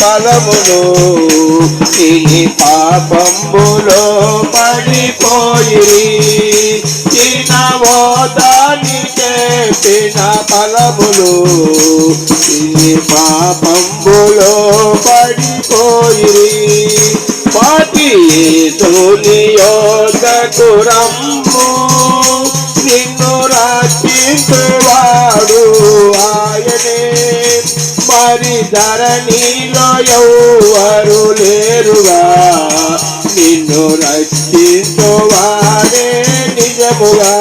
ఫలములు తిని పాపంబులో పడిపోయిరి. తినవోదని చెప్పిన ఫలములు తిని పాపంబులో పడిపోయిరి. పాటి యేసుని యొద్దకు రమ్ము, నిన్ను రక్షించువాడు ఆయనే. మరి ధరణిలో ఎవ్వరు లేరుగా, నిన్ను రక్షించువాడే నిజముగా.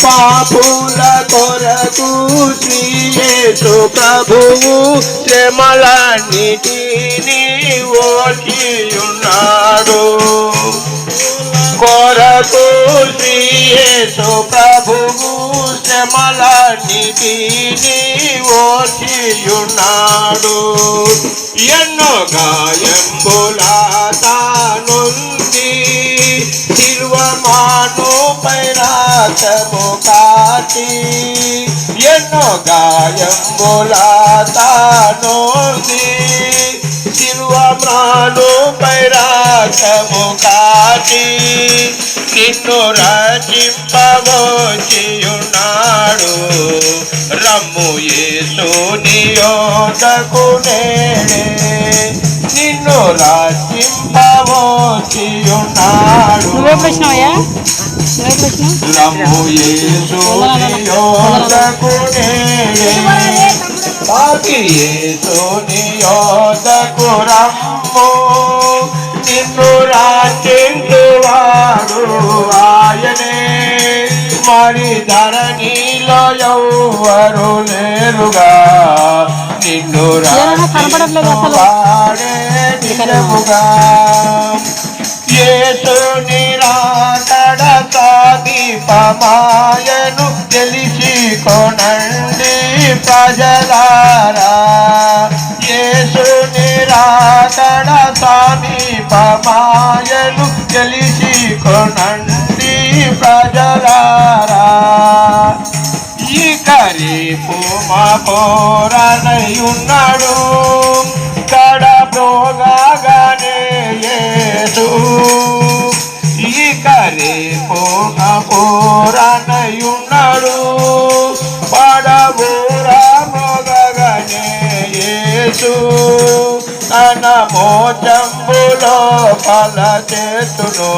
పాపుల కొరకు శ్రీ యేసు ప్రభువు శ్రమలన్నిటినీ ఓర్చియున్నాడు. కొరకు శ్రీ యేసు ప్రభువు శ్రమలన్నిటినీ ఓర్చియున్నాడు. ఎన్నో గాయంబుల తానుంది, శిల్వమానుపై రక్తము కాచి. ఎన్నో గాయంబుల తానుంది, శిల్వమానుపై రక్తము కాచి. నిన్ను రక్షింపవచ్చియున్నాడు. రమ్ము యేసుని యొద్దకు నేడే, నిన్ను రక్షింపవచ్చియున్నాడు. రమ్ము యేసుని యొద్దకు నేడే, పాపి యేసుని యొద్దకు రమ్ము, నిన్ను రక్షించువాడు ఆయనే. మరి ధరణిలో ఎవ్వరు లేరుగా, నిన్ను రక్షించువాడే నిజముగా. యేసుని రాకడ సమీపమాయెను, తెలిసి కొనండి ప్రజలారా. యేసుని రాకడ సమీపమాయెను, తెలిసి కొనండి ప్రజలారా. ఇక రేపు మా పోరానయున్నాడు, కడబ్రోగానే యేసు. ఇక రేపు మా పోరానయున్నాడు, పడబోరా మోగగానే యేసు. తన మోచంబులో ఫల చేతును,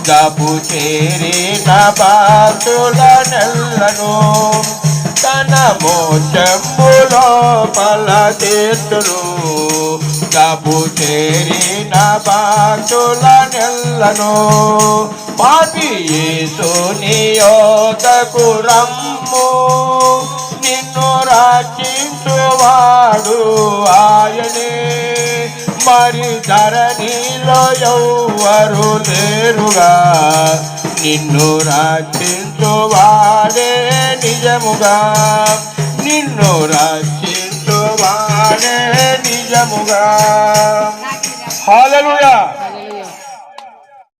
జబ్బు చేరిన భక్తుల నెల్లను. తన మోచంబులో ఫల చేతును, జబ్బు చేరిన భక్తుల నెల్లను. పాపి యేసుని యొద్దకు రమ్ము, నిన్ను రక్షించువాడు ఆయనే. మరి ధరణిలో ఎవ్వరు లేరుగా, నిన్ను రక్షించువాడే నిజముగా. నిన్ను రక్షించువాడే నిజముగా. హల్లెలూయా.